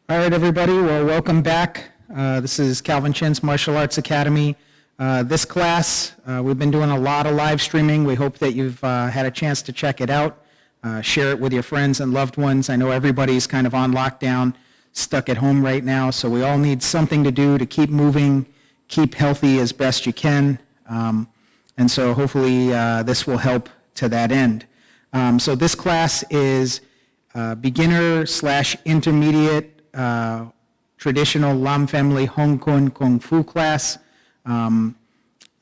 All right, everybody. Well, welcome back. This is Calvin Chin's Martial Arts Academy. This class, we've been doing a lot of live streaming. We hope that you've had a chance to check it out. Share it with your friends and loved ones. I know everybody's kind of on lockdown, stuck at home right now, so we all need something to do to keep moving, keep healthy as best you can. And so hopefully this will help to that end. So this class is beginner/intermediate traditional Lam family Hung Kuen Kung Fu class.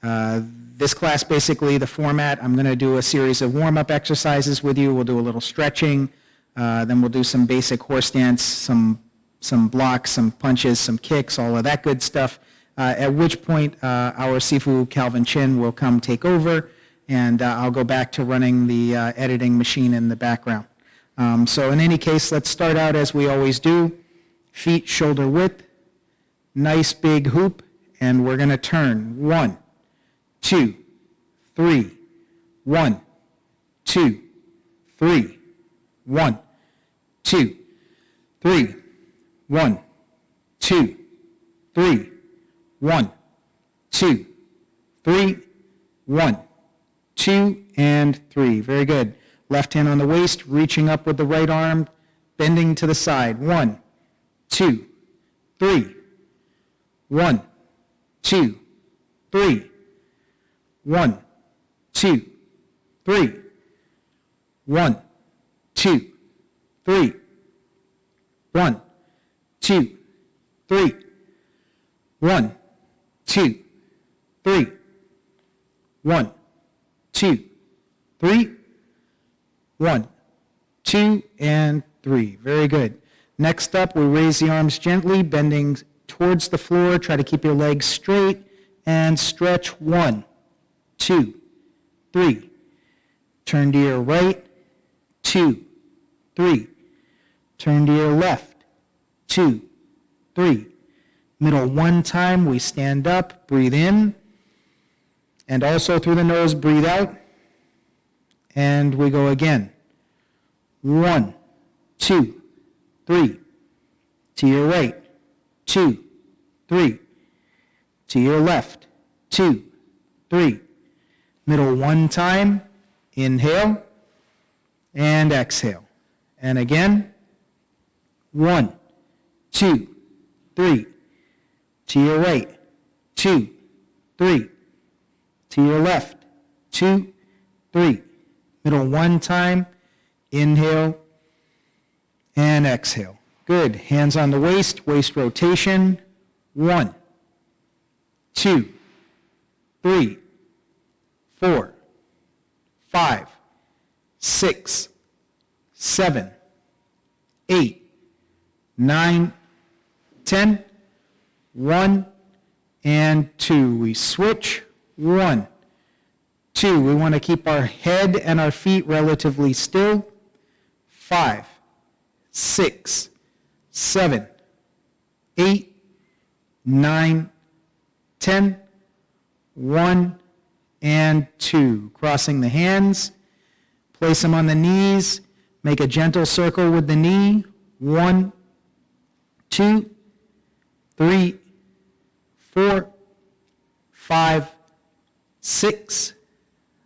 This class, basically the format, I'm going to do a series of warm-up exercises with you. We'll do a little stretching, then we'll do some basic horse dance, some blocks, some punches, some kicks, all of that good stuff, at which point our Sifu Calvin Chin will come take over, and I'll go back to running the editing machine in the background. So in any case, let's start out as we always do. Feet shoulder width, nice big hoop, and we're going to turn 1, 2, 3, 1, 2, 3, 1, 2, 3, 1, 2, 3, 1, 2, 3, 1, 2, and 3. Very good. Left hand on the waist, reaching up with the right arm, bending to the side. 1, 2, 3, 1, 2, 3, 1, 2, 3, 1, 2, 3, 1, 2, 3, 1, 2, 3, 1, 2, 3, 1, 2, and 3. Very good. Next up, we raise the arms gently, bending towards the floor. Try to keep your legs straight and stretch. 1, 2, 3. Turn to your right. 2, 3. Turn to your left. 2, 3. Middle one time, we stand up, breathe in, and also through the nose, breathe out. And we go again. 1, 2, 3. To your right. 2, 3. To your left. 2, 3. Middle one time. Inhale and exhale. And again. 1, 2, 3. To your right. 2, 3. To your left. 2, 3. Middle one time, inhale and exhale. Good. Hands on the waist, waist rotation. 1, 2, 3, 4, 5, 6, 7, 8, 9, 10, 1, and 2. We switch. 1, 2, we want to keep our head and our feet relatively still. 5, 6, 7, 8, 9, 10, 1, and 2. Crossing the hands, place them on the knees, make a gentle circle with the knee. 1, 2, 3, 4, 5, 6,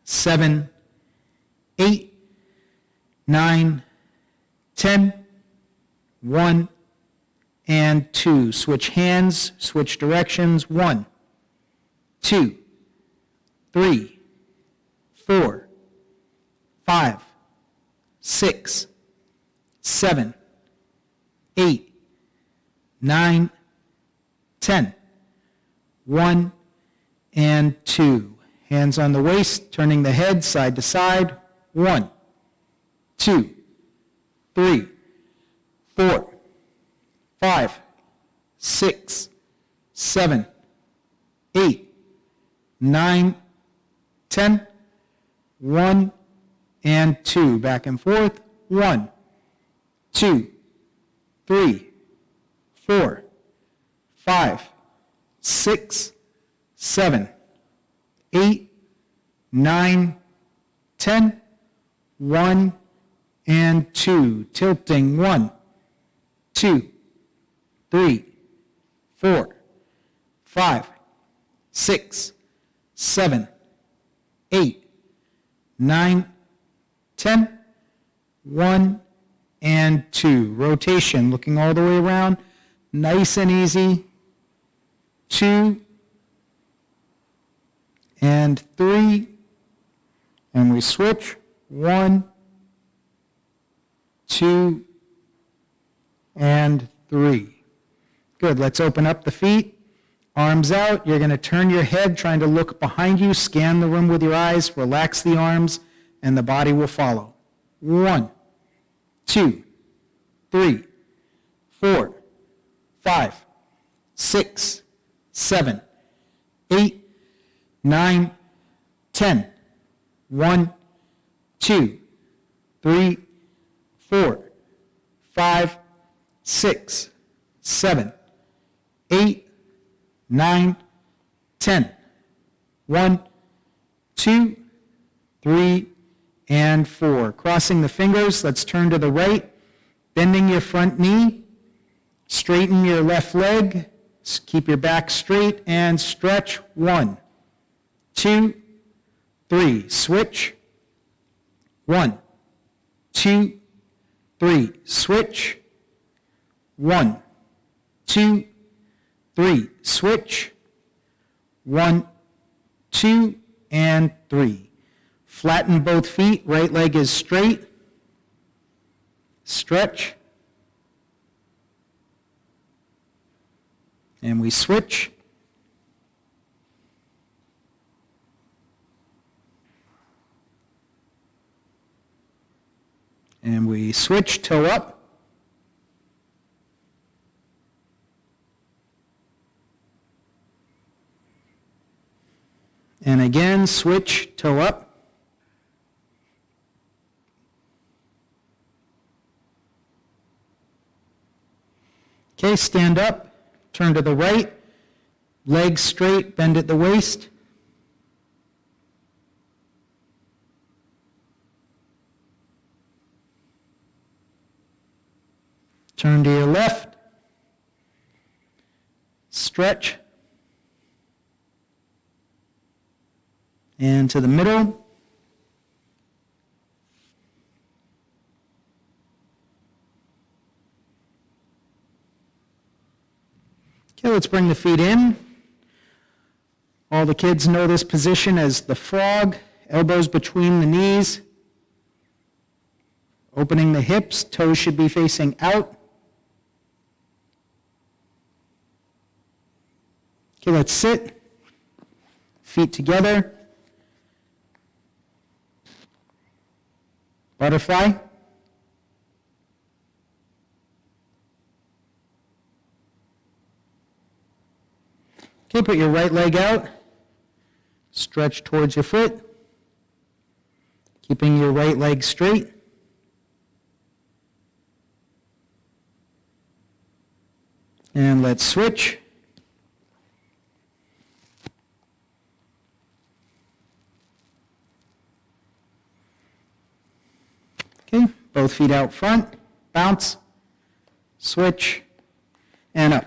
7, 8, 9, 10, 1, and 2. Switch hands, switch directions. 1, 2, 3, 4, 5, 6, 7, 8, 9, 10, 1, and 2. Hands on the waist, turning the head side to side. 1, 2, 3, 4, 5, 6, 7, 8, 9, 10, 1, and 2. Back and forth. 1, 2, 3, 4, 5, 6, 7, 8, 9, 10, 1, and 2. Tilting. 1, 2, 3, 4, 5, 6, 7, 8, 9, 10, 1, and 2. Rotation, looking all the way around, nice and easy. 2, and 3, and we switch. 1, 2, and 3. Good, let's open up the feet. Arms out, you're going to turn your head, trying to look behind you, scan the room with your eyes, relax the arms, and the body will follow. 1, 2, 3, 4, 5, 6, 7, 8, 9, 10. 1, 2, 3, 4, 5, 6, 7, 8, 9, 10. 1, 2, 3, and 4. Crossing the fingers, let's turn to the right, bending your front knee, straighten your left leg, keep your back straight, and stretch. 1, 2, 3. Switch. 1, 2, 3. Switch. 1, 2, 3. Switch. 1, 2, and 3. Flatten both feet. Right leg is straight. Stretch. And we switch. And we switch, toe up. And again, switch, toe up. Okay, stand up, turn to the right, legs straight, bend at the waist. Turn to your left, stretch, and to the middle. Okay, let's bring the feet in. All the kids know this position as the frog, elbows between the knees, opening the hips, toes should be facing out. Okay, let's sit, feet together. Butterfly. Okay, put your right leg out, stretch towards your foot, keeping your right leg straight. And let's switch. Okay, both feet out front, bounce, switch, and up.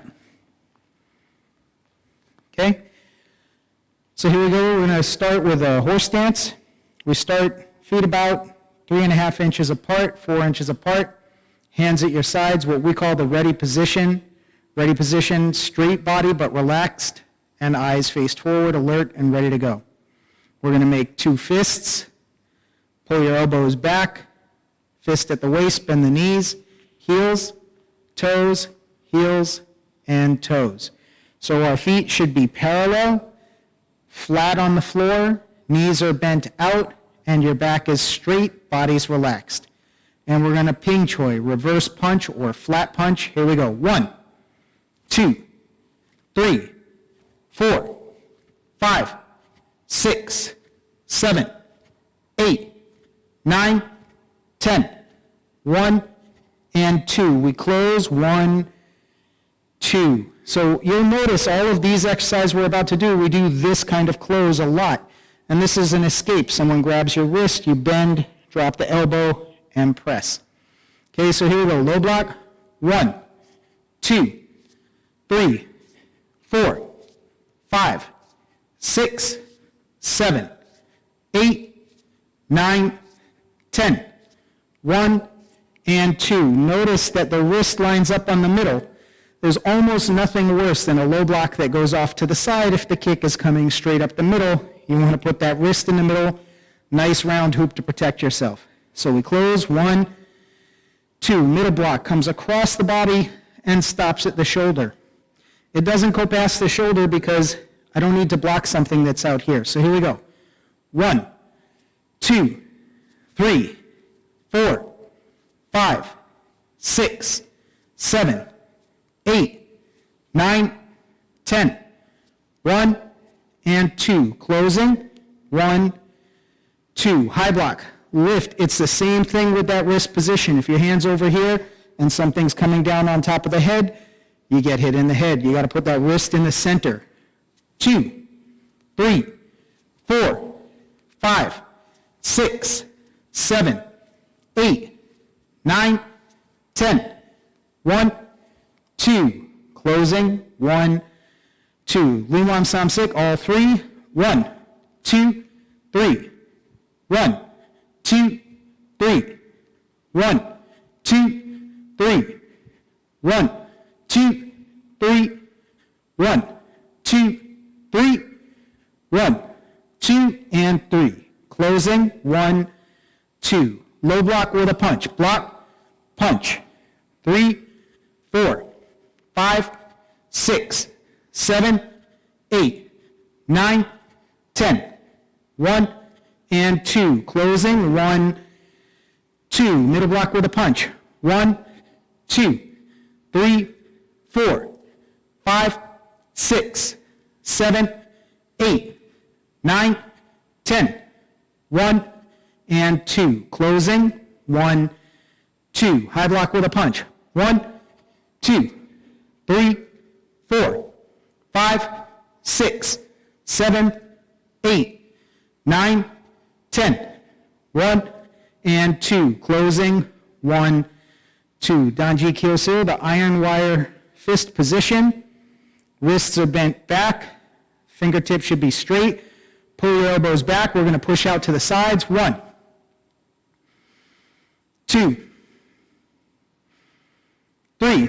Okay, so here we go. We're going to start with a horse stance. We start feet about 3.5 inches apart, 4 inches apart, hands at your sides, what we call the ready position. Ready position, straight body but relaxed, and eyes faced forward, alert and ready to go. We're going to make 2 fists. Pull your elbows back, fist at the waist, bend the knees, heels, toes, heels, and toes. So our feet should be parallel, flat on the floor, knees are bent out, and your back is straight, body's relaxed. And we're going to ping choi, reverse punch or flat punch. Here we go. 1, 2, 3, 4, 5, 6, 7, 8, 9, 10. 1 and 2. We close. 1, 2. So you'll notice all of these exercises we're about to do, we do this kind of close a lot. And this is an escape. Someone grabs your wrist, you bend, drop the elbow, and press. Okay, so here we go. Low block. 1, 2, 3, 4, 5, 6, 7, 8, 9, 10. 1 and 2. Notice that the wrist lines up on the middle. There's almost nothing worse than a low block that goes off to the side if the kick is coming straight up the middle. You want to put that wrist in the middle. Nice round hoop to protect yourself. So we close, 1, 2. Middle block comes across the body and stops at the shoulder. It doesn't go past the shoulder because I don't need to block something that's out here. So here we go. 1, 2, 3, 4, 5, 6, 7, 8, 9, 10. 1 and 2. Closing. 1, 2. High block. Lift. It's the same thing with that wrist position. If your hand's over here and something's coming down on top of the head, you get hit in the head. You got to put that wrist in the center. 2, 3, 4, 5, 6, 7, 8, 9, 10. 1, 2. Closing. 1, 2. Limwam Samsik, all 3. 1, 2, 3. 1, 2, 3. 1, 2, 3. 1, 2, 3. 1, 2, 3. 1, 2, and 3. Closing. 1, 2. Low block with a punch. Block, punch. 3, 4, 5, 6, 7, 8, 9, 10. 1 and 2. Closing. 1, 2. Middle block with a punch. 1, 2, 3, 4, 5, 6, 7, 8, 9, 10. 1 and 2. Closing. 1, 2. High block with a punch. 1, 2, 3, 4, 5, 6, 7, 8, 9, 10. 1 and 2. Closing. 1, 2. Danji Kyosu, the iron wire fist position. Wrists are bent back. Fingertips should be straight. Pull your elbows back. We're going to push out to the sides. 1, 2, 3,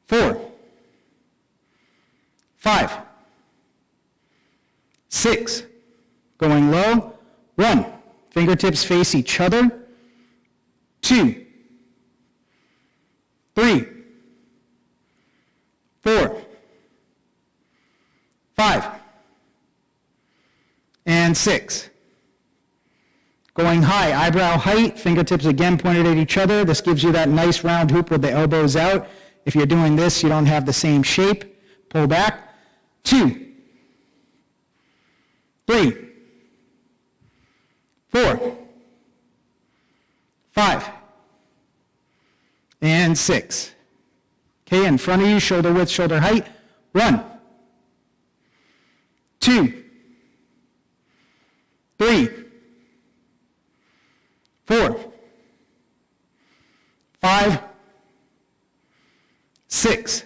4, 5, 6. Going low. 1. Fingertips face each other. 2, 3, 4, 5, and 6. Going high, eyebrow height, fingertips again pointed at each other. This gives you that nice round hoop with the elbows out. If you're doing this, you don't have the same shape. Pull back. 2, 3, 4, 5, and 6. Okay, in front of you, shoulder width, shoulder height. 1, 2, 3, 4, 5, 6.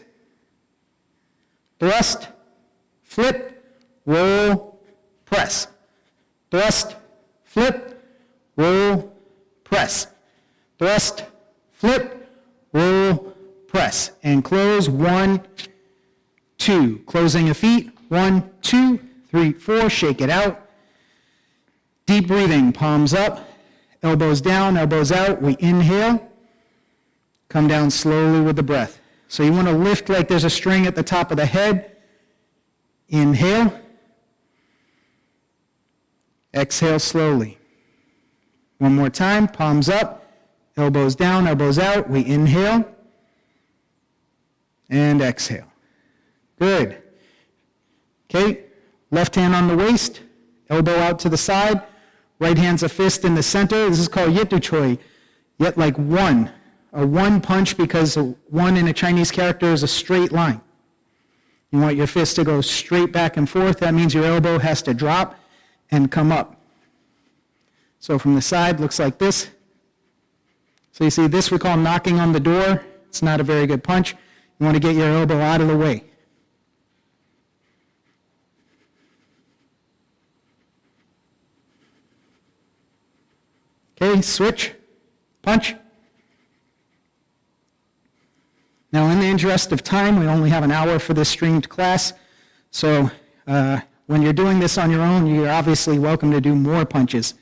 Thrust, flip, roll, press. Thrust, flip, roll, press. Thrust, flip, roll, press. And close. 1, 2. Closing your feet. 1, 2, 3, 4. Shake it out. Deep breathing. Palms up. Elbows down, elbows out. We inhale. Come down slowly with the breath. So you want to lift like there's a string at the top of the head. Inhale. Exhale slowly. One more time. Palms up. Elbows down, elbows out. We inhale. And exhale. Good. Okay. Left hand on the waist. Elbow out to the side. Right hand's a fist in the center. This is called Yetu Choi. Yet like one. A one punch, because a one in a Chinese character is a straight line. You want your fist to go straight back and forth. That means your elbow has to drop and come up. So from the side, looks like this. So you see this we call knocking on the door. It's not a very good punch. You You want to get your elbow out of the way. Okay, switch, punch. Now, in the interest of time, we only have an hour for this streamed class, so when you're doing this on your own, you're obviously welcome to do more punches.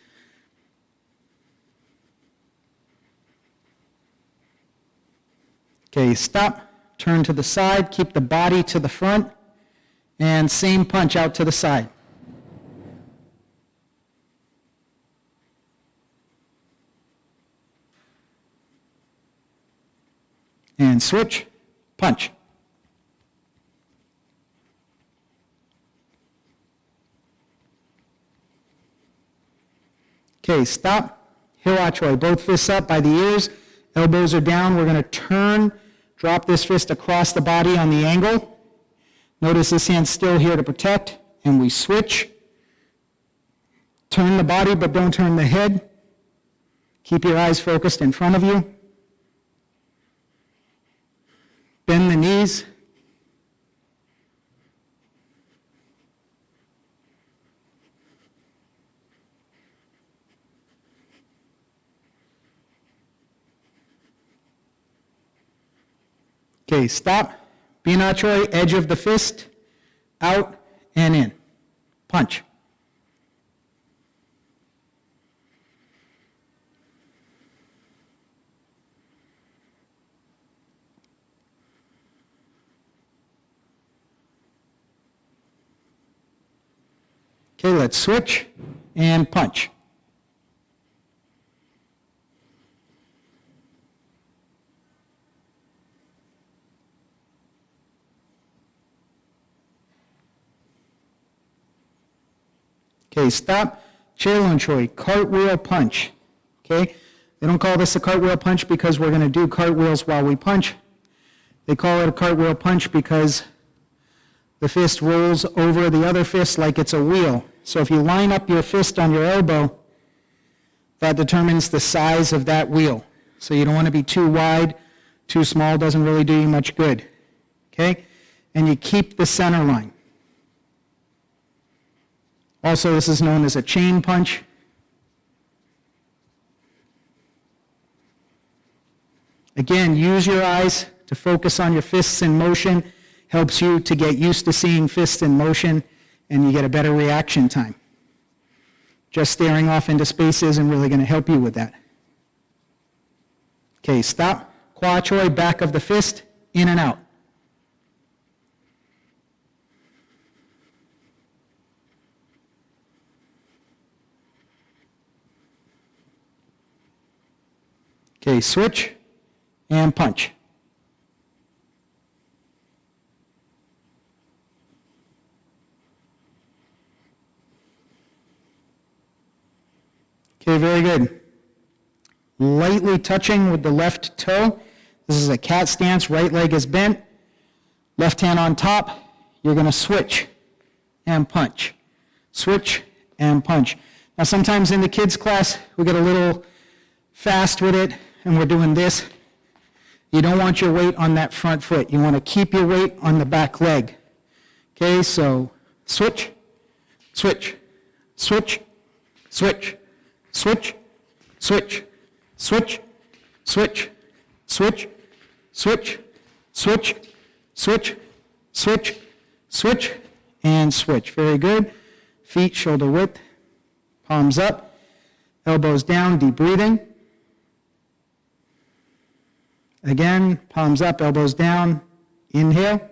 Okay, stop, turn to the side, keep the body to the front, and same punch out to the side. And switch, punch. Okay, stop, heel archway, both fists up by the ears, elbows are down. We're going to turn, drop this fist across the body on the angle. Notice this hand's still here to protect, and we switch. Turn the body, but don't turn the head. Keep your eyes focused in front of you. Bend the knees. Okay, stop. Binachoi, edge of the fist, out and in. Punch. Okay, let's switch and punch. Okay, stop. Chairlun choi, cartwheel punch. Okay, they don't call this a cartwheel punch because we're going to do cartwheels while we punch. They call it a cartwheel punch because the fist rolls over the other fist like it's a wheel. So if you line up your fist on your elbow, that determines the size of that wheel. So you don't want to be too wide, too small, doesn't really do you much good. Okay? And you keep the center line. Also, this is known as a chain punch. Again, use your eyes to focus on your fists in motion. Helps you to get used to seeing fists in motion, and you get a better reaction time. Just staring off into space isn't really going to help you with that. Okay, stop. Kwa choi, back of the fist, in and out. Okay, switch and punch. Okay, very good. Lightly touching with the left toe. This is a cat stance, right leg is bent. Left hand on top. You're going to switch and punch. Switch and punch. Now sometimes in the kids class, we get a little fast with it, and we're doing this. You don't want your weight on that front foot. You want to keep your weight on the back leg. Okay, so switch, switch, switch, switch, switch, switch, switch, switch, switch, switch, switch, switch, switch, switch, and switch. Very good. Feet shoulder width, palms up, elbows down, deep breathing. Again, palms up, elbows down, inhale,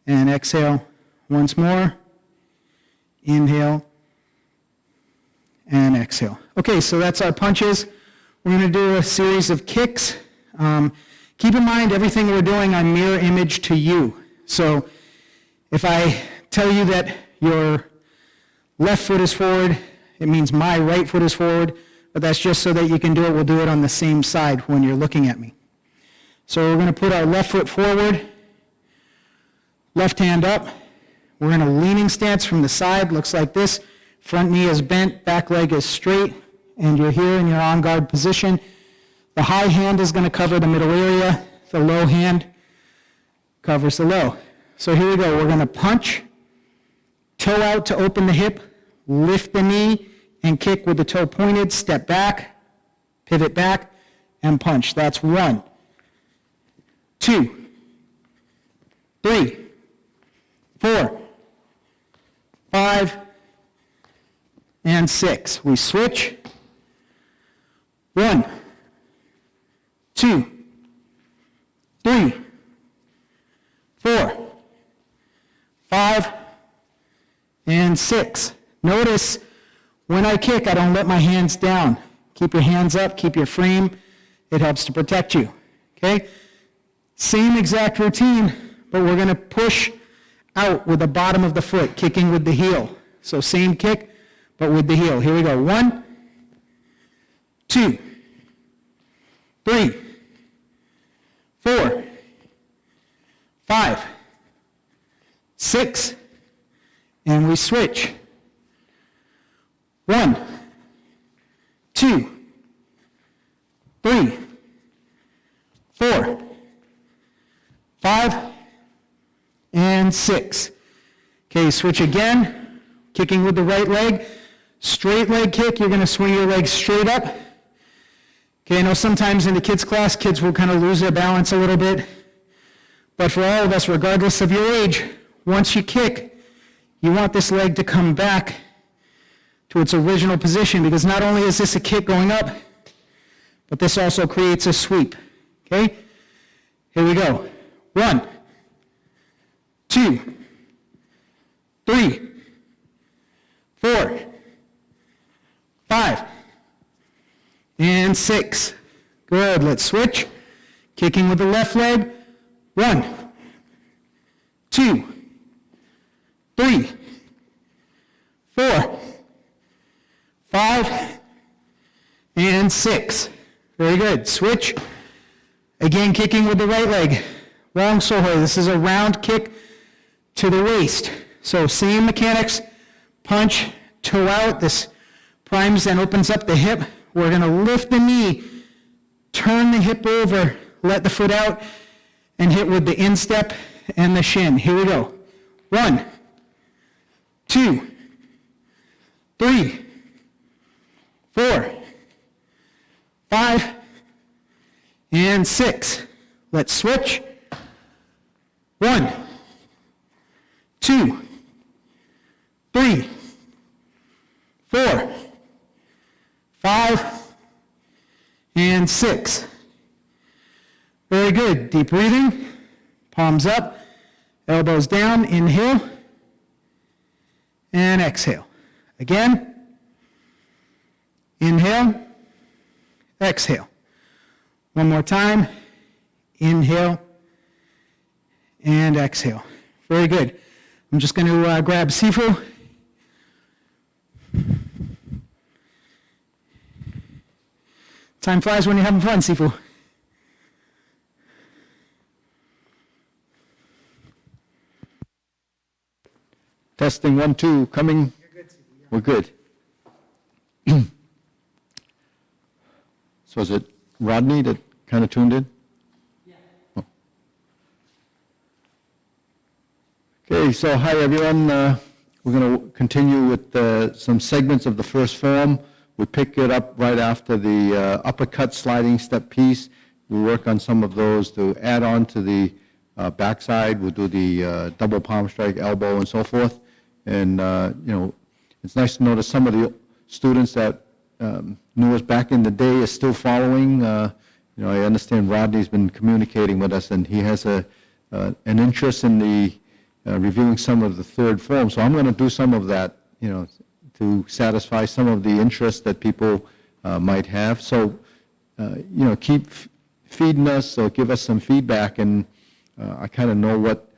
and exhale once more. Inhale, and exhale. Okay, so that's our punches. We're going to do a series of kicks. Keep in mind, everything we're doing, I mirror image to you. So if I tell you that your left foot is forward, it means my right foot is forward, but that's just so that you can do it. We'll do it on the same side when you're looking at me. So we're going to put our left foot forward, left hand up. We're in a leaning stance from the side, looks like this. Front knee is bent, back leg is straight, and you're here in your on-guard position. The high hand is going to cover the middle area. The low hand covers the low. So here we go. We're going to punch, toe out to open the hip, lift the knee, and kick with the toe pointed, step back, pivot back, and punch. That's 1, 2, 3, 4, 5, and 6. We switch. 1, 2, 3, 4, 5, and 6. Notice when I kick, I don't let my hands down. Keep your hands up, keep your frame. It helps to protect you. Okay? Same exact routine, but we're going to push out with the bottom of the foot, kicking with the heel. So same kick, but with the heel. Here we go. 1, 2, 3, 4, 5, 6, and we switch. 1, 2, 3, 4, 5, and 6. Okay, switch again, kicking with the right leg. Straight leg kick, you're going to swing your legs straight up. Okay, I know sometimes in the kids' class, kids will kind of lose their balance a little bit. But for all of us, regardless of your age, once you kick, you want this leg to come back to its original position, because not only is this a kick going up, but this also creates a sweep. Okay? Here we go. 1, 2, 3, 4, 5, and 6. Good. Let's switch. Kicking with the left leg. 1, 2, 3, 4, 5, and 6. Very good. Switch. Again, kicking with the right leg. Wrong sohoi. This is a round kick to the waist. So same mechanics. Punch, toe out. This primes and opens up the hip. We're going to lift the knee, turn the hip over, let the foot out, and hit with the instep and the shin. Here we go. 1, 2, 3, 4, 5, and 6. Let's switch. 1, 2, 3, 4, 5, and 6. Very good. Deep breathing. Palms up, elbows down. Inhale and exhale. Again. Inhale, exhale. One more time. Inhale and exhale. Very good. I'm just going to grab Sifu. Time flies when you're having fun, Sifu. Testing 1, 2, coming. You're good, Sifu. We're good. So is it Rodney that kind of tuned in? Yeah. Oh. Okay, so hi everyone. We're going to continue with some segments of the first form. We pick it up right after the uppercut sliding step piece. We work on some of those to add on to the backside. We'll do the double palm strike, elbow, and so forth. And, it's nice to notice some of the students that knew us back in the day is still following. I understand Rodney's been communicating with us, and he has an interest in the reviewing some of the third form. So I'm going to do some of that, to satisfy some of the interest that people might have. So, keep feeding us or give us some feedback, and I kind of know what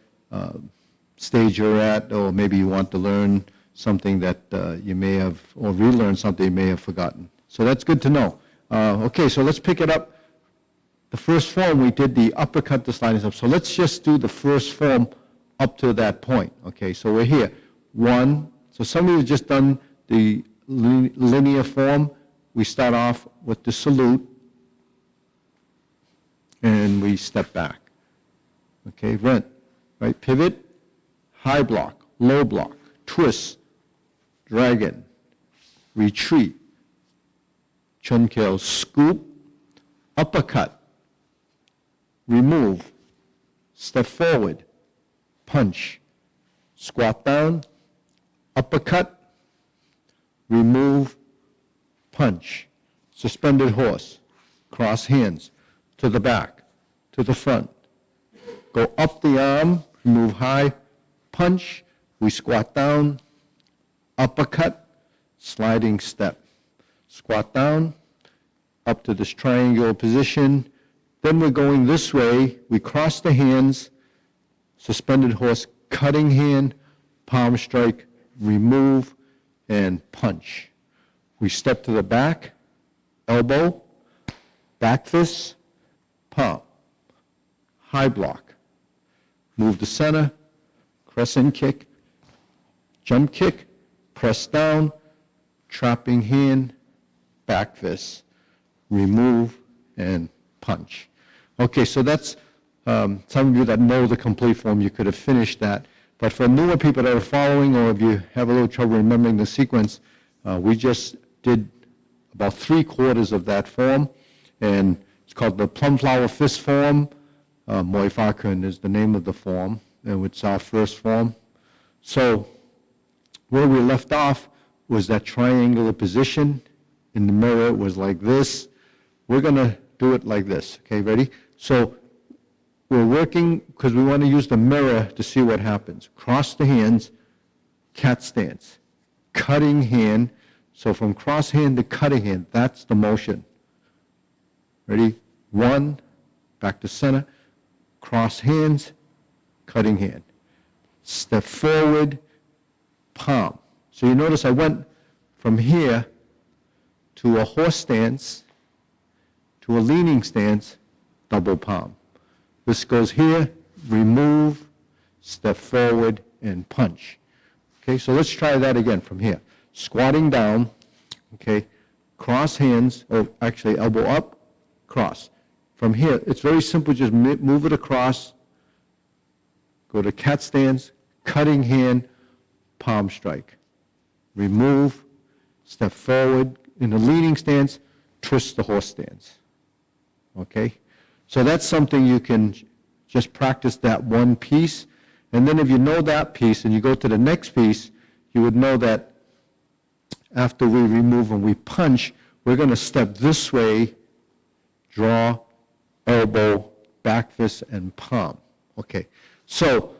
stage you're at, or maybe you want to learn something that you may have, or relearn something you may have forgotten. So that's good to know. Okay, so let's pick it up. The first form, we did the uppercut to sliding step. So let's just do the first form up to that point. Okay, so we're here. 1, so somebody who's just done the linear form, we start off with the salute, and we step back. Okay, right? Pivot, high block, low block, twist, dragon, retreat, chun kill, scoop, uppercut, remove, step forward, punch, squat down, uppercut, remove, punch, suspended horse, cross hands, to the back, to the front, go up the arm, remove high, punch, we squat down, uppercut, sliding step, squat down, up to this triangular position, then we're going this way, we cross the hands, suspended horse, cutting hand, palm strike, remove, and punch. We step to the back, elbow, back fist, palm, high block, move to center, crescent kick, jump kick, press down, trapping hand, back fist, remove, and punch. Okay, so that's, some of you that know the complete form, you could have finished that. But for newer people that are following, or if you have a little trouble remembering the sequence, we just did about 3/4 of that form, and it's called the plum flower fist form. Moi Fa Kun is the name of the form, and it's our first form. So where we left off was that triangular position. In the mirror, it was like this. We're going to do it like this. Okay, ready? So we're working, because we want to use the mirror to see what happens. Cross the hands, cat stance, cutting hand. So from cross hand to cutting hand, that's the motion. Ready? 1, back to center, cross hands, cutting hand. Step forward, palm. So you notice I went from here to a horse stance, to a leaning stance, double palm. This goes here, remove, step forward, and punch. Okay, so let's try that again from here. Squatting down, okay, cross hands, or actually elbow up, cross. From here, it's very simple, just move it across, go to cat stance, cutting hand, palm strike. Remove, step forward, in a leaning stance, twist the horse stance. Okay? So that's something you can just practice that one piece. And then if you know that piece and you go to the next piece, you would know that after we remove and we punch, we're going to step this way, draw, elbow, back fist, and palm. Okay. So,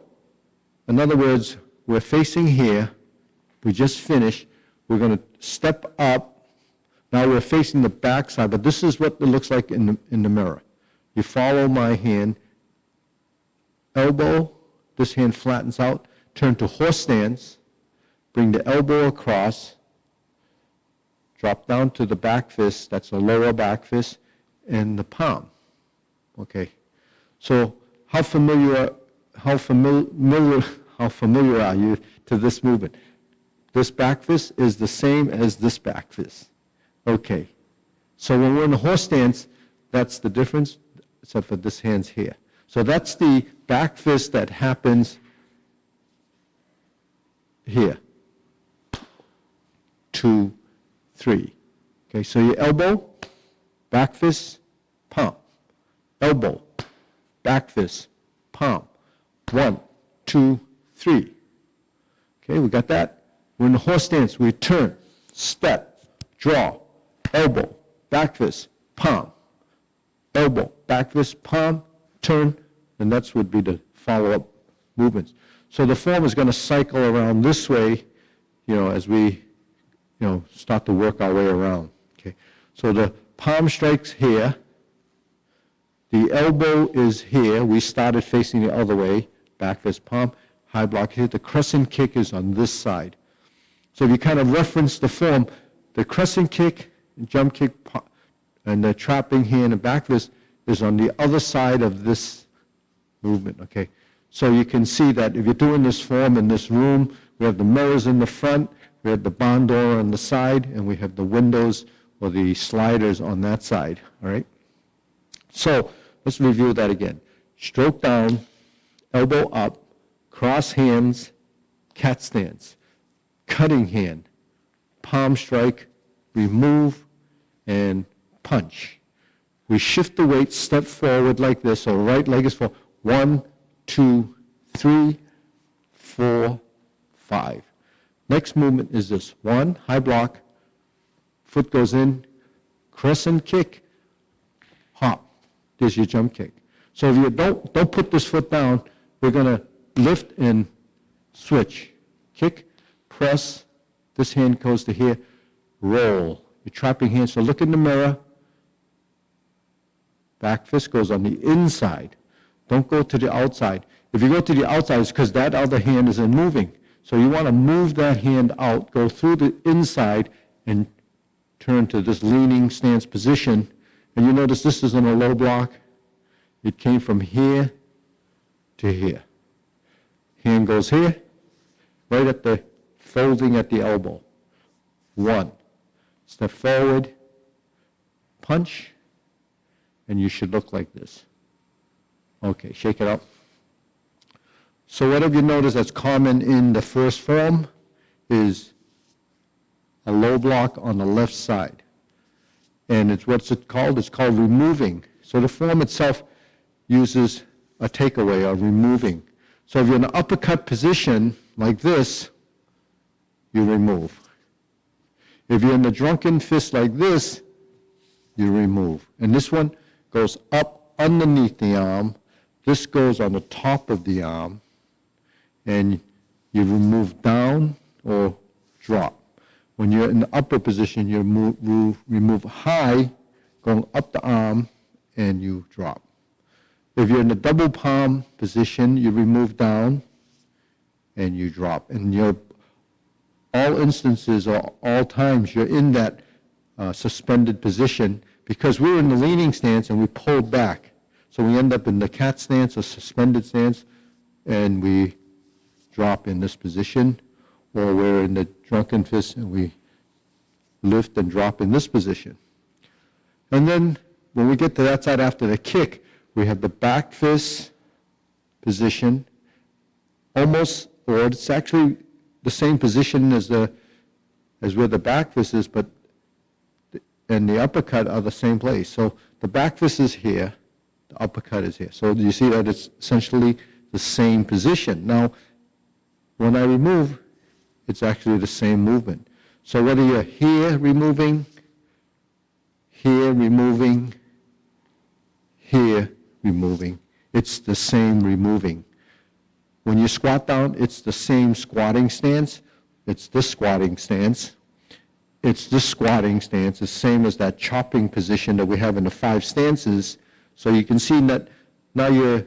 in other words, we're facing here. We just finished. We're going to step up. Now we're facing the back side, but this is what it looks like in the mirror. You follow my hand, elbow, this hand flattens out, turn to horse stance, bring the elbow across, drop down to the back fist, that's the lower back fist, and the palm. Okay. So how familiar are you to this movement? This back fist is the same as this back fist. Okay. So when we're in the horse stance, that's the difference, except for this hand's here. So that's the back fist that happens here. 2, 3. Okay, so your elbow, back fist, palm. Elbow, back fist, palm. 1, 2, 3. Okay, we got that? We're in the horse stance. We turn, step, draw, elbow, back fist, palm. Elbow, back fist, palm, turn, and that would be the follow-up movements. So the form is going to cycle around this way, as we, start to work our way around. Okay. So the palm strikes here. The elbow is here. We started facing the other way, back fist, palm, high block here. The crescent kick is on this side. So if you kind of reference the form, the crescent kick, jump kick, and the trapping hand and back fist is on the other side of this movement, okay? So you can see that if you're doing this form in this room, we have the mirrors in the front, we have the barn door on the side, and we have the windows or the sliders on that side, all right? So let's review that again. Stroke down, elbow up, cross hands, cat stance, cutting hand, palm strike, remove, and punch. We shift the weight, step forward like this, so right leg is forward. 1, 2, 3, 4, 5. Next movement is this. 1, high block, foot goes in, crescent kick, hop. There's your jump kick. So if you don't put this foot down, we're going to lift and switch. Kick, press, this hand goes to here, roll. You're trapping hand, so look in the mirror. Back fist goes on the inside. Don't go to the outside. If you go to the outside, it's because that other hand isn't moving. So you want to move that hand out, go through the inside, and turn to this leaning stance position. And you notice this is in a low block. It came from here to here. Hand goes here, right at the folding at the elbow. 1. Step forward, punch, and you should look like this. Okay, shake it up. So what have you noticed that's common in the first form is a low block on the left side. And what's it called? It's called removing. So the form itself uses a takeaway or removing. So if you're in an uppercut position like this, you remove. If you're in the drunken fist like this, you remove. And this one goes up underneath the arm. This goes on the top of the arm. And you remove down or drop. When you're in the upper position, you remove high, going up the arm, and you drop. If you're in the double palm position, you remove down, and you drop. And all instances or all times, you're in that suspended position because we're in the leaning stance and we pull back. So we end up in the cat stance or suspended stance, and we drop in this position, or we're in the drunken fist and we lift and drop in this position. And then when we get to that side after the kick, we have the back fist position, almost, or it's actually the same position as where the back fist is, but and the uppercut are the same place. So the back fist is here, the uppercut is here. So you see that it's essentially the same position. Now, when I remove, it's actually the same movement. So whether you're here removing, here removing, here removing, it's the same removing. When you squat down, it's the same squatting stance. It's this squatting stance. It's this squatting stance, the same as that chopping position that we have in the 5 stances. So you can see that now you're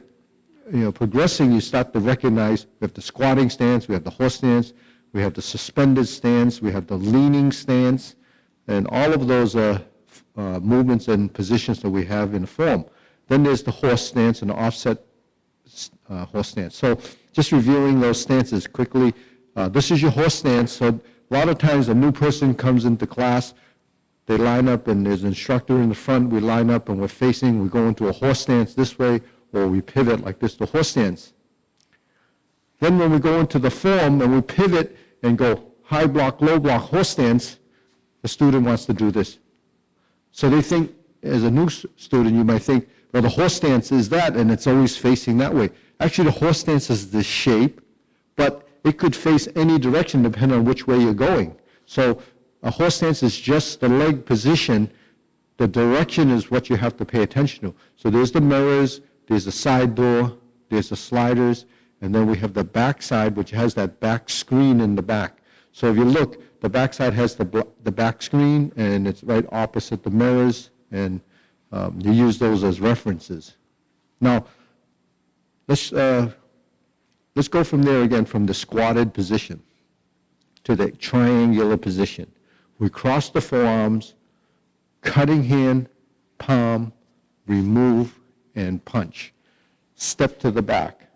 progressing, you start to recognize we have the squatting stance, we have the horse stance, we have the suspended stance, we have the leaning stance, and all of those are movements and positions that we have in the form. Then there's the horse stance and the offset horse stance. So just reviewing those stances quickly. This is your horse stance. So a lot of times a new person comes into class, they line up and there's an instructor in the front, we line up and we go into a horse stance this way, or we pivot like this, the horse stance. Then when we go into the form and we pivot and go high block, low block, horse stance, the student wants to do this. So they think, as a new student, you might think, well, the horse stance is that, and it's always facing that way. Actually, the horse stance is the shape, but it could face any direction depending on which way you're going. So a horse stance is just the leg position. The direction is what you have to pay attention to. So there's the mirrors, there's the side door, there's the sliders, and then we have the back side, which has that back screen in the back. So if you look, the back side has the back screen, and it's right opposite the mirrors, and you use those as references. Now, let's go from there again, from the squatted position to the triangular position. We cross the forearms, cutting hand, palm, remove, and punch. Step to the back.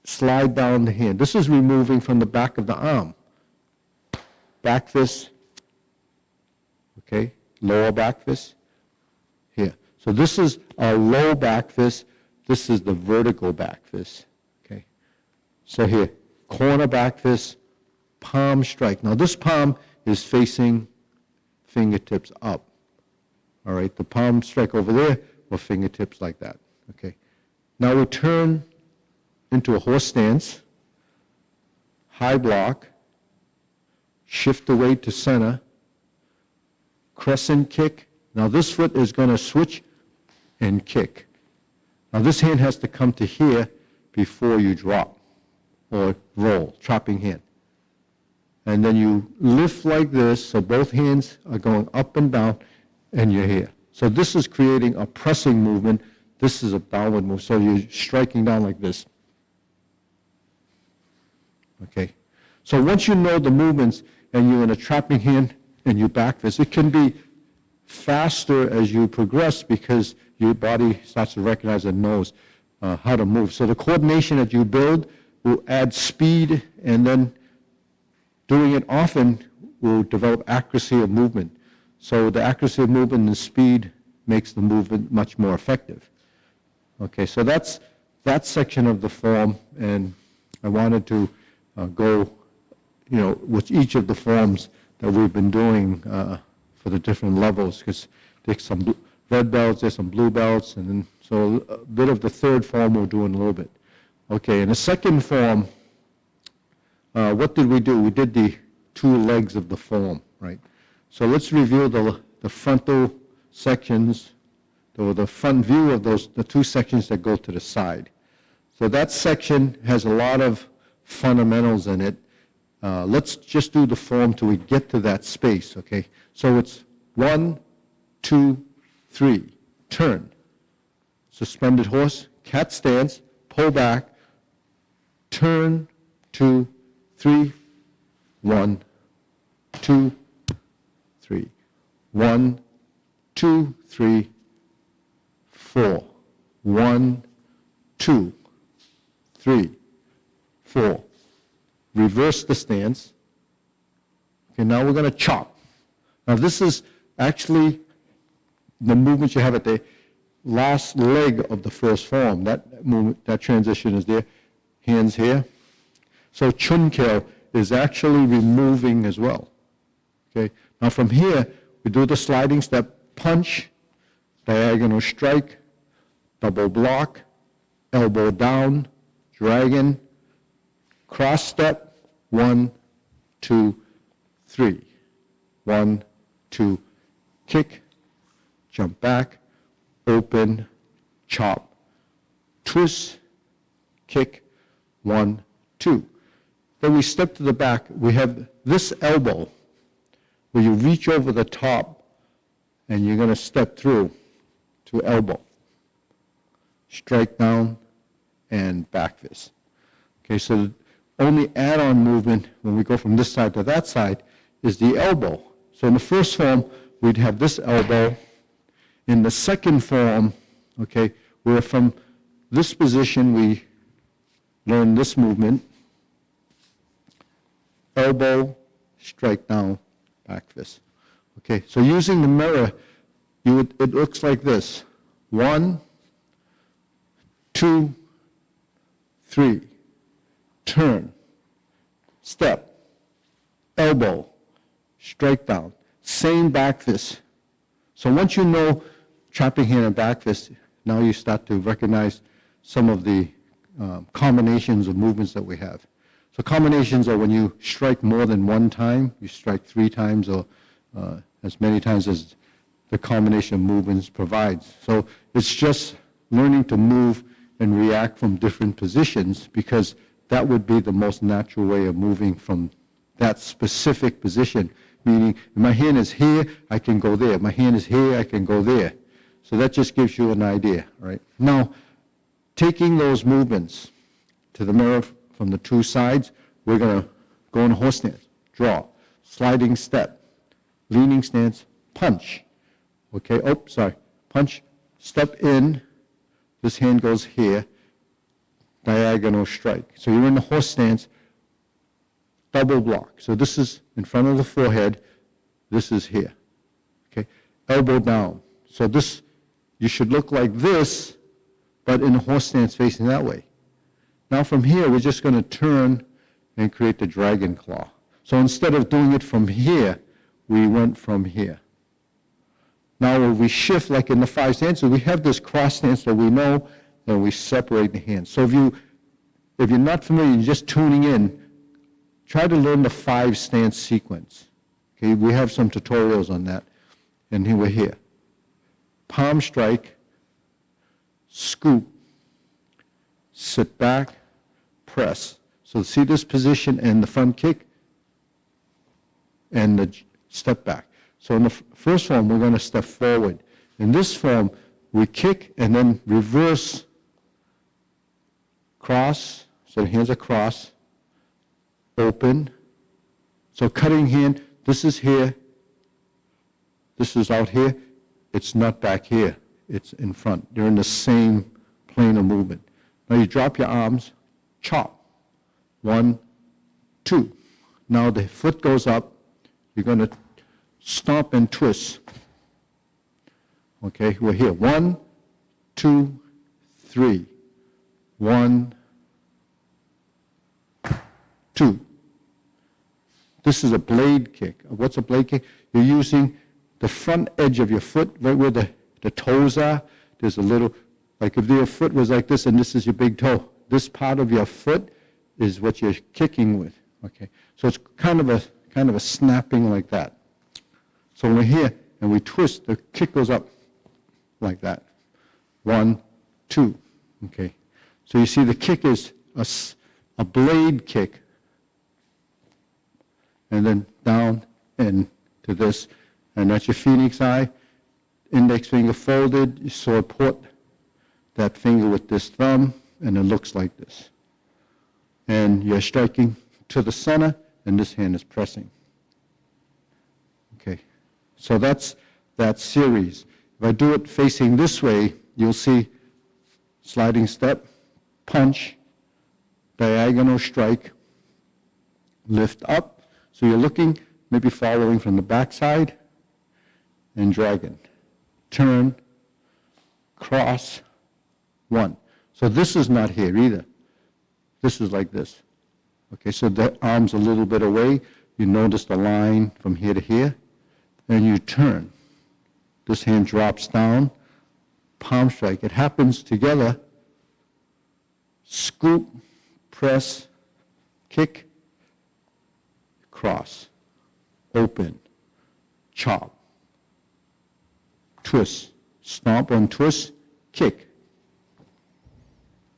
Slide down the hand. This is removing from the back of the arm. Back fist, okay, lower back fist, here. So this is our low back fist. This is the vertical back fist, okay. So here, corner back fist, palm strike. Now this palm is facing fingertips up. All right, the palm strike over there or fingertips like that. Okay. Now we turn into a horse stance, high block, shift the weight to center, crescent kick. Now this foot is going to switch and kick. Now this hand has to come to here before you drop or roll, chopping hand. And then you lift like this, so both hands are going up and down, and you're here. So this is creating a pressing movement. This is a downward move, so you're striking down like this. Okay. So once you know the movements, and you're in a trapping hand, and you back fist, it can be faster as you progress because your body starts to recognize and knows how to move. So the coordination that you build will add speed, and then doing it often will develop accuracy of movement. So the accuracy of movement and the speed makes the movement much more effective. Okay, so that's that section of the form, and I wanted to go, with each of the forms that we've been doing for the different levels, because there's some red belts, there's some blue belts, and then so a bit of the third form we're doing a little bit. Okay, in the second form, what did we do? We did the two legs of the form, right? So let's review the frontal sections, or the front view of the two sections that go to the side. So that section has a lot of fundamentals in it. Let's just do the form till we get to that space, okay? So it's 1, 2, 3, turn. Suspended horse, cat stance, pull back, turn, 2, 3, 1, 2, 3, 1, 2, 3, 4, 1, 2, 3, 4. Reverse the stance. Okay, now we're going to chop. Now this is actually the movement you have at the last leg of the first form. That movement, that transition is there. Hands here. So chun kyo is actually removing as well. Okay. Now from here, we do the sliding step, punch, diagonal strike, double block, elbow down, dragon, cross step, 1, 2, 3. 1, 2, kick, jump back, open, chop, twist, kick, 1, 2. Then we step to the back. We have this elbow where you reach over the top and you're going to step through to elbow. Strike down and back fist. Okay, so the only add-on movement when we go from this side to that side is the elbow. So in the first form, we'd have this elbow. In the second form, okay, where from this position we learn this movement, elbow, strike down, back fist. Okay, so using the mirror, it looks like this. 1, 2, 3, turn, step, elbow, strike down, same back fist. So once you know trapping hand and back fist, now you start to recognize some of the combinations of movements that we have. So combinations are when you strike more than one time, you strike 3 times or as many times as the combination of movements provides. So it's just learning to move and react from different positions, because that would be the most natural way of moving from that specific position. Meaning, if my hand is here, I can go there. If my hand is here, I can go there. So that just gives you an idea, right? Now, taking those movements to the mirror from the two sides, we're going to go in a horse stance, draw, sliding step, leaning stance, punch. Okay, punch, step in, this hand goes here, diagonal strike. So you're in the horse stance, double block. So this is in front of the forehead, this is here. Okay, elbow down. So this, you should look like this, but in a horse stance facing that way. Now from here, we're just going to turn and create the dragon claw. So instead of doing it from here, we went from here. Now when we shift, like in the 5 stances, we have this cross stance that we know, and we separate the hands. So if you're not familiar, you're just tuning in, try to learn the 5 stance sequence. Okay, we have some tutorials on that. And here we're here. Palm strike, scoop, sit back, press. So see this position and the front kick and the step back. So in the first form, we're going to step forward. In this form, we kick and then reverse, cross, so the hands are cross, open. So cutting hand, this is here, this is out here, it's not back here, it's in front. They're in the same plane of movement. Now you drop your arms, chop, 1, 2. Now the foot goes up, you're going to stomp and twist. Okay, we're here, 1, 2, 3, 1, 2. This is a blade kick. What's a blade kick? You're using the front edge of your foot, right where the toes are. There's a little, like if your foot was like this and this is your big toe, this part of your foot is what you're kicking with. Okay, so it's kind of a snapping like that. So when we're here and we twist, the kick goes up like that. 1, 2. Okay, so you see the kick is a blade kick, and then down and to this, and that's your phoenix eye. Index finger folded, you support that finger with this thumb, and it looks like this. And you're striking to the center, and this hand is pressing. Okay, so that's that series. If I do it facing this way, you'll see sliding step, punch, diagonal strike, lift up. So you're looking, maybe following from the backside, and dragon. Turn, cross, 1. So this is not here either. This is like this. Okay, so the arm's a little bit away. You notice the line from here to here, and you turn. This hand drops down, palm strike. It happens together. Scoop, press, kick, cross, open, chop, twist, stomp on twist, kick.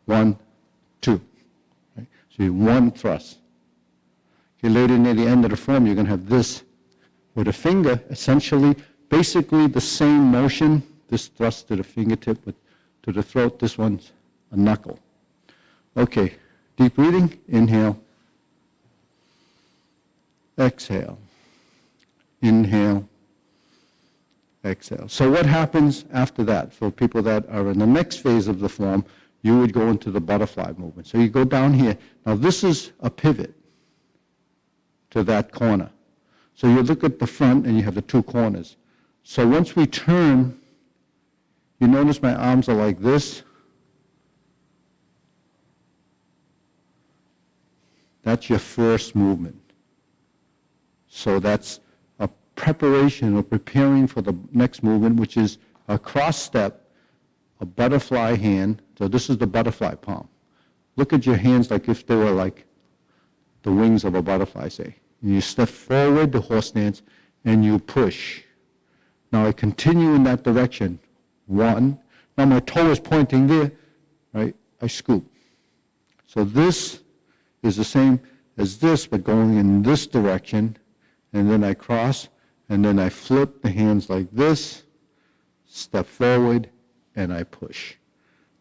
1, 2. Right? So you 1 thrust. Okay, later near the end of the form, you're going to have this with a finger, essentially, basically the same motion, this thrust to the fingertip, but to the throat, this one's a knuckle. Okay, deep breathing, inhale. Exhale, inhale, exhale. So what happens after that? For people that are in the next phase of the form, you would go into the butterfly movement. So you go down here. Now this is a pivot to that corner. So you look at the front and you have the 2 corners. So once we turn, you notice my arms are like this. That's your first movement. So that's a preparation or preparing for the next movement, which is a cross step, a butterfly hand. So this is the butterfly palm. Look at your hands like if they were like the wings of a butterfly, say. And you step forward, the horse stance, and you push. Now I continue in that direction. 1. Now my toe is pointing there, right? I scoop. So this is the same as this, but going in this direction. And then I cross, and then I flip the hands like this, step forward, and I push.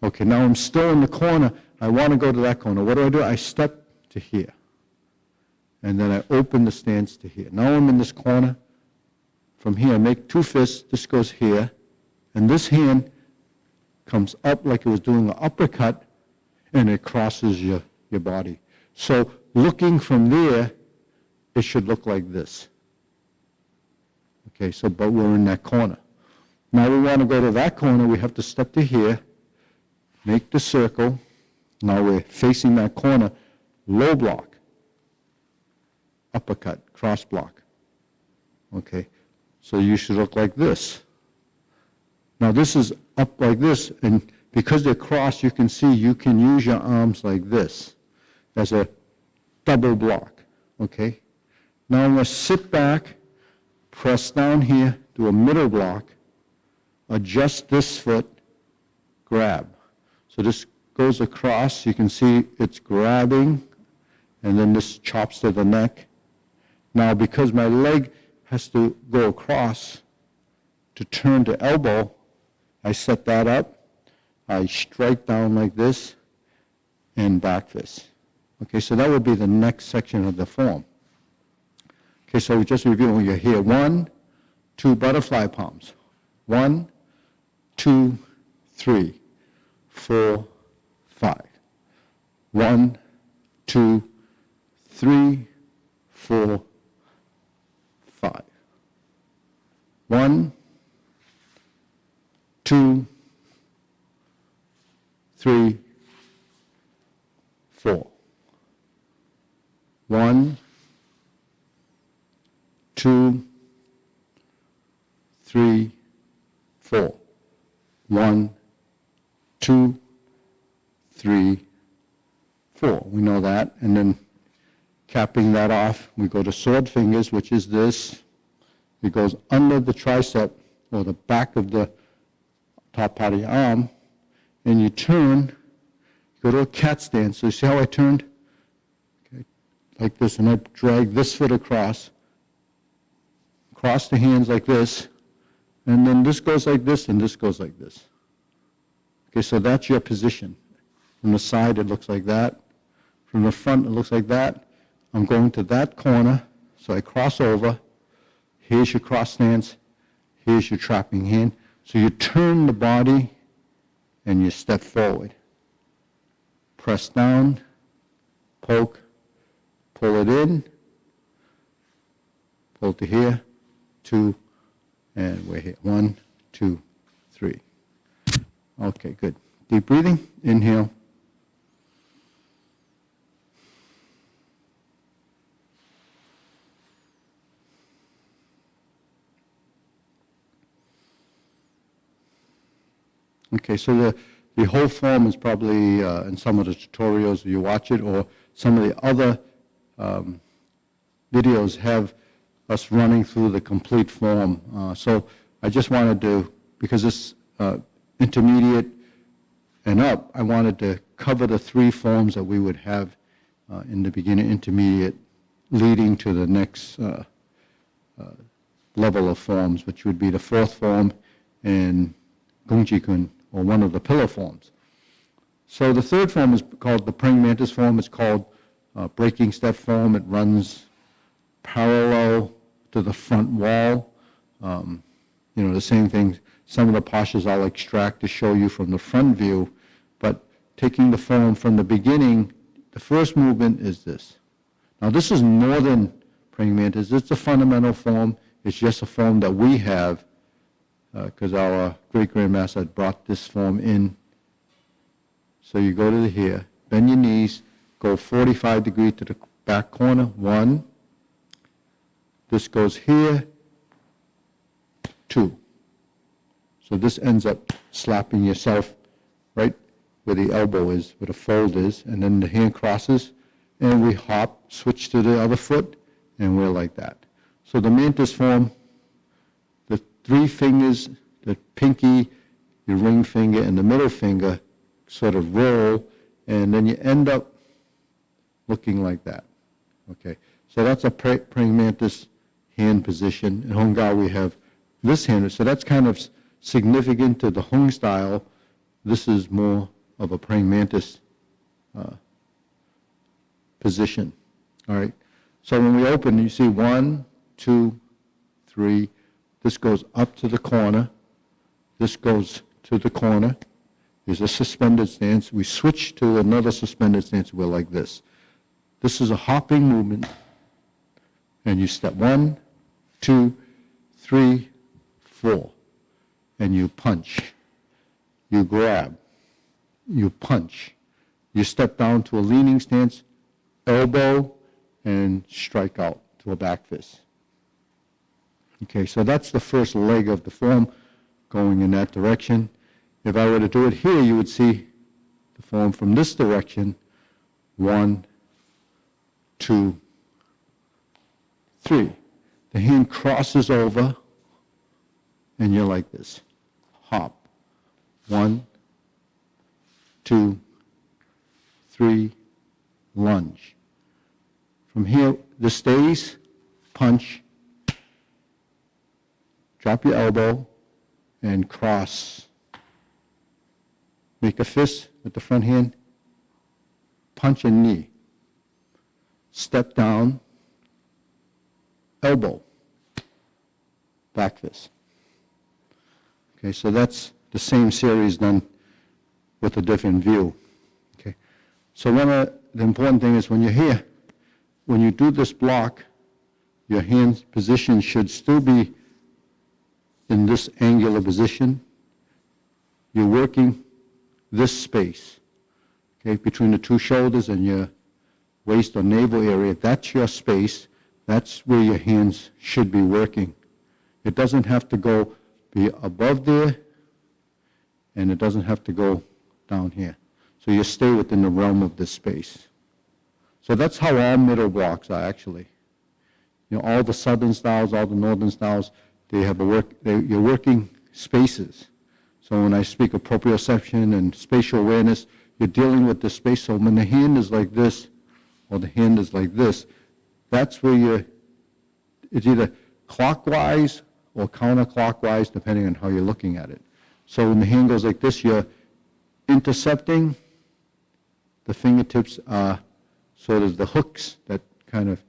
Okay, now I'm still in the corner. I want to go to that corner. What do? I step to here. And then I open the stance to here. Now I'm in this corner. From here, I make 2 fists. This goes here. And this hand comes up like it was doing an uppercut, and it crosses your body. So looking from there, it should look like this. Okay, so, but we're in that corner. Now we want to go to that corner, we have to step to here, make the circle, Now we're facing that corner, low block, uppercut, cross block. Okay, so you should look like this. Now this is up like this, and because they're crossed, you can see you can use your arms like this as a double block, okay? Now I'm going to sit back, press down here, do a middle block, adjust this foot, grab. So this goes across, you can see it's grabbing, and then this chops to the neck. Now because my leg has to go across to turn to elbow, I set that up, I strike down like this, and back fist. Okay, so that would be the next section of the form. Okay, so just reviewing, you're here, 1, 2 butterfly palms. 1, 2, 3, 4, 5. 1, 2, 3, 4, 5. 1, 2, 3, 4. 1, 2, 3, 4. 1, 2, 3, 4. We know that. And then capping that off, we go to sword fingers, which is this. It goes under the tricep or the back of the top part of your arm, and you turn, go to a cat stance. So you see how I turned? Okay, like this, and I drag this foot across, cross the hands like this, and then this goes like this, and this goes like this. Okay, so that's your position. From the side, it looks like that. From the front, it looks like that. I'm going to that corner, so I cross over. Here's your cross stance. Here's your trapping hand. So you turn the body, and you step forward. Press down, poke, pull it in, pull to here, 2, and we're here. 1, 2, 3. Okay, good. Deep breathing, inhale. Okay, so the whole form is probably in some of the tutorials you watch it, or some of the other videos have us running through the complete form. So I just wanted to, because it's intermediate and up, I wanted to cover the 3 forms that we would have in the beginning, intermediate, leading to the next level of forms, which would be the 4th form and Gung-Chi-Kun, or one of the pillar forms. So the 3rd form is called the praying mantis form. It's called breaking step form. It runs parallel to the front wall. The same thing, some of the postures I'll extract to show you from the front view, but taking the form from the beginning, the first movement is this. Now this is more than praying mantis. It's a fundamental form. It's just a form that we have because our great-grandmaster had brought this form in. So you go to here, bend your knees, go 45 degrees to the back corner, 1. This goes here, 2. So this ends up slapping yourself right where the elbow is, where the fold is, and then the hand crosses, and we hop, switch to the other foot, and we're like that. So the mantis form, the 3 fingers, the pinky, your ring finger, and the middle finger sort of roll, and then you end up looking like that. Okay, so that's a praying mantis hand position. In Hung Gar, we have this hand, so that's kind of significant to the Hung style. This is more of a praying mantis position. All right, so when we open, you see 1, 2, 3. This goes up to the corner. This goes to the corner. There's a suspended stance. We switch to another suspended stance. We're like this. This is a hopping movement. And you step 1, 2, 3, 4. And you punch. You grab. You punch. You step down to a leaning stance, elbow, and strike out to a back fist. Okay, so that's the first leg of the form going in that direction. If I were to do it here, you would see the form from this direction. 1, 2, 3. The hand crosses over, and you're like this. Hop. 1, 2, 3, lunge. From here, this stays, punch, drop your elbow, and cross. Make a fist with the front hand, punch a knee. Step down, elbow, back fist. Okay, so that's the same series done with a different view. Okay, so one of the important thing is when you're here, when you do this block, your hand's position should still be in this angular position. You're working this space, okay, between the two shoulders and your waist or navel area. That's your space. That's where your hands should be working. It doesn't have to be above there, and it doesn't have to go down here. So you stay within the realm of this space. So that's how all middle blocks are actually. You know, all the southern styles, all the northern styles, they have you're working spaces. So when I speak of proprioception and spatial awareness, you're dealing with the space. So when the hand is like this, or the hand is like this, that's where it's either clockwise or counterclockwise, depending on how you're looking at it. So when the hand goes like this, you're intercepting. The fingertips are sort of the hooks that kind of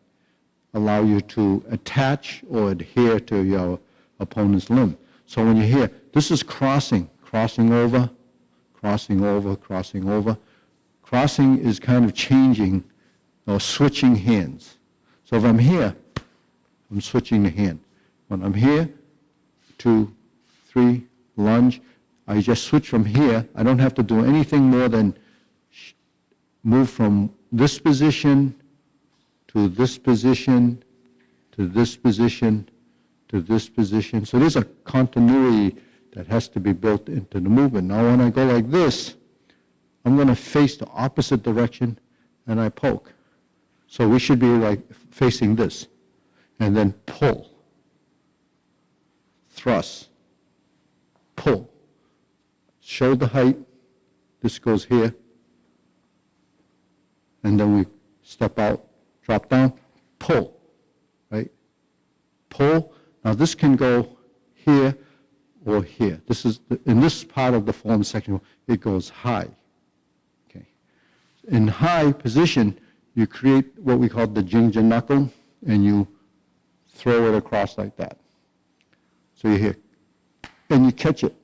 allow you to attach or adhere to your opponent's limb. So when you're here, this is crossing over, crossing over, crossing over. Crossing is kind of changing or switching hands. So if I'm here, I'm switching the hand. When I'm here, 2, 3, lunge, I just switch from here. I don't have to do anything more than move from this position to this position to this position to this position. So there's a continuity that has to be built into the movement. Now when I go like this, I'm going to face the opposite direction and I poke. So we should be like facing this. And then pull. Thrust. Pull. Shoulder height. This goes here. And then we step out, drop down, pull. Right? Pull. Now this can go here or here. This is in this part of the form section, it goes high. Okay. In high position, you create what we call the ginger knuckle, and you throw it across like that. So you're here, and you catch it.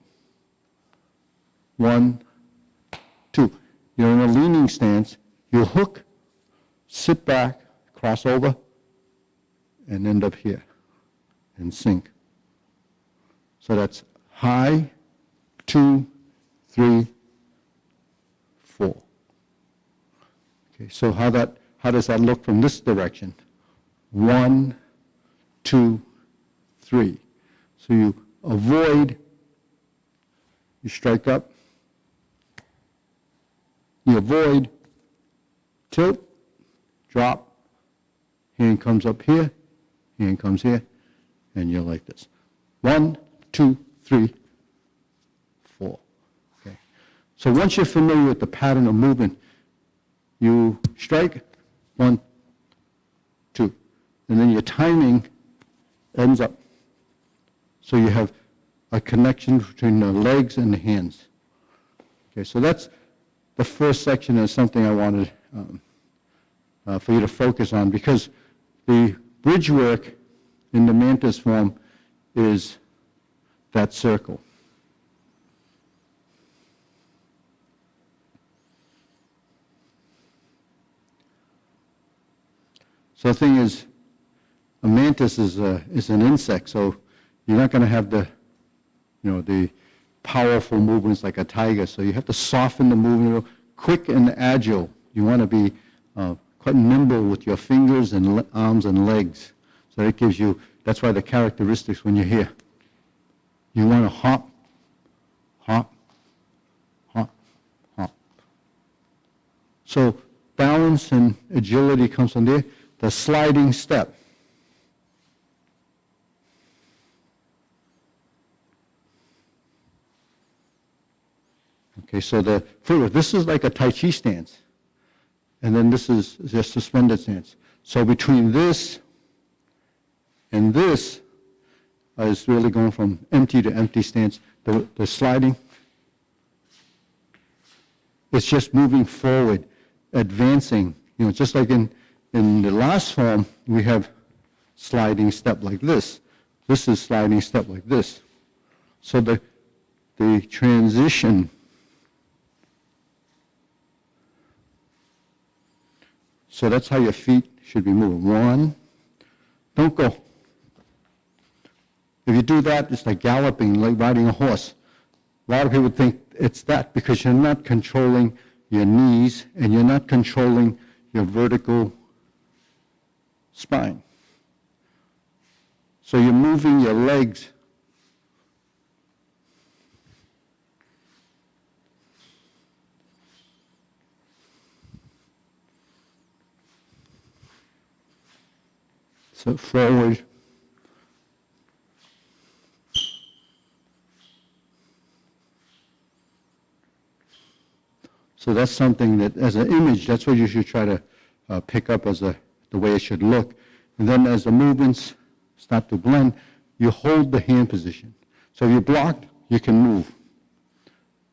1, 2. You're in a leaning stance. You hook, sit back, cross over, and end up here, and sink. So that's high, 2, 3, 4. Okay, so how does that look from this direction? 1, 2, 3. So you avoid, you strike up, you avoid, tilt, drop, hand comes up here, hand comes here, and you're like this. 1, 2, 3, 4. Okay. So once you're familiar with the pattern of movement, you strike, 1, 2, and then your timing ends up. So you have a connection between the legs and the hands. Okay, so that's the first section is something I wanted for you to focus on, because the bridge work in the mantis form is that circle. So the thing is, a mantis is an insect, so you're not going to have the powerful movements like a tiger. So you have to soften the movement, quick and agile. You want to be quite nimble with your fingers and arms and legs. So that gives you, that's why the characteristics when you're here. You want to hop, hop, hop, hop. So balance and agility comes from there. The sliding step. Okay, so this is like a Tai Chi stance. And then this is just suspended stance. So between this and this is really going from empty to empty stance. The sliding, it's just moving forward, advancing. You know, just like in the last form, we have sliding step like this. This is sliding step like this. So the transition. So that's how your feet should be moving. One, don't go. If you do that, it's like galloping, like riding a horse. A lot of people think it's that because you're not controlling your knees and you're not controlling your vertical spine. So you're moving your legs. So forward. So that's something that, as an image, that's what you should try to pick up as the way it should look. And then as the movements start to blend, you hold the hand position. So if you block, you can move.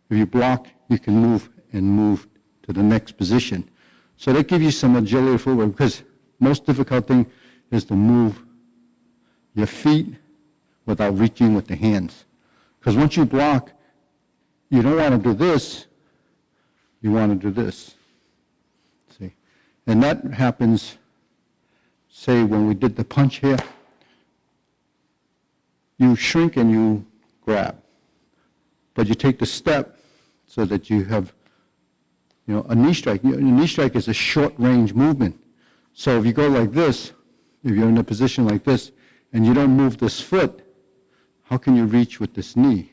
If you block, you can move and move to the next position. So that gives you some agility forward, because most difficult thing is to move your feet without reaching with the hands. Because once you block, you don't want to do this, you want to do this. See? And that happens, say, when we did the punch here. You shrink and you grab. But you take the step so that you have, a knee strike. A knee strike is a short-range movement. So if you go like this, if you're in a position like this, and you don't move this foot, how can you reach with this knee?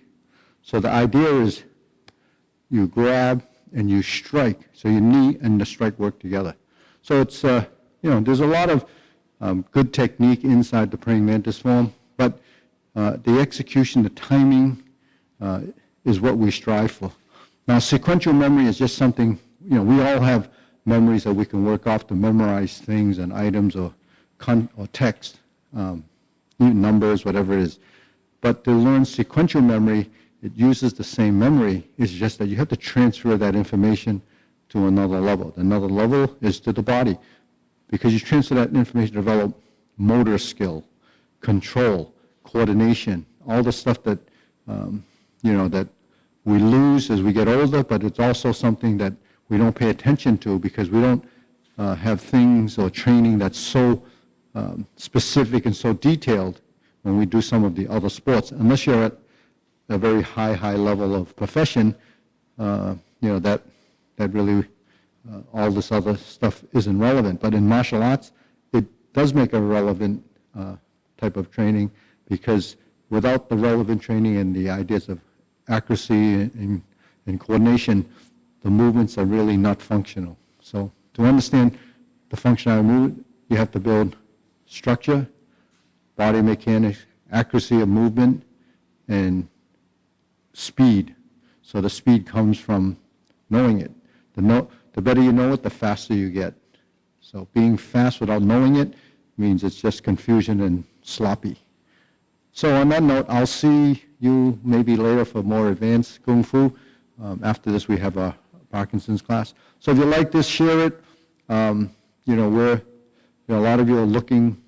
So the idea is you grab and you strike. So your knee and the strike work together. So it's, there's a lot of good technique inside the praying mantis form, but the execution, the timing is what we strive for. Now, sequential memory is just something, we all have memories that we can work off to memorize things and items or text, numbers, whatever it is. But to learn sequential memory, it uses the same memory. It's just that you have to transfer that information to another level. Another level is to the body. Because you transfer that information to develop motor skill, control, coordination, all the stuff that, that we lose as we get older, but it's also something that we don't pay attention to because we don't have things or training that's so specific and so detailed when we do some of the other sports. Unless you're at a very high level of profession, that really all this other stuff isn't relevant. But in martial arts, it does make a relevant type of training, because without the relevant training and the ideas of accuracy and coordination, the movements are really not functional. So to understand the functionality of movement, you have to build structure, body mechanics, accuracy of movement, and speed. So the speed comes from knowing it. The better you know it, the faster you get. So being fast without knowing it means it's just confusion and sloppy. So on that note, I'll see you maybe later for more advanced Kung Fu. After this, we have a Parkinson's class. So if you like this, share it. A lot of you are looking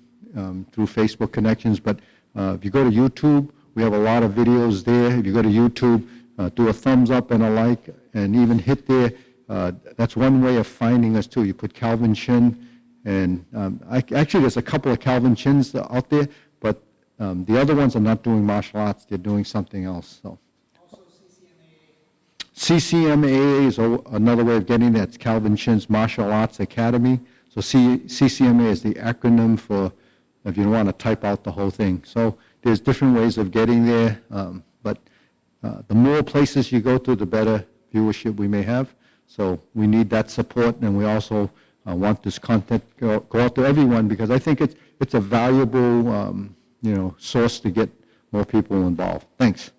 through Facebook connections, but if you go to YouTube, we have a lot of videos there. If you go to YouTube, do a thumbs up and a like, and even hit there. That's one way of finding us too. You put Calvin Chin, and actually there's a couple of Calvin Chins out there, but the other ones are not doing martial arts. They're doing something else. So. Also CCMAA is another way of getting that. It's Calvin Chin's Martial Arts Academy. So CCMAA is the acronym for, if you want to type out the whole thing. So there's different ways of getting there, but the more places you go to, the better viewership we may have. So we need that support, and we also want this content go out to everyone, because I think it's a valuable source to get more people involved. Thanks.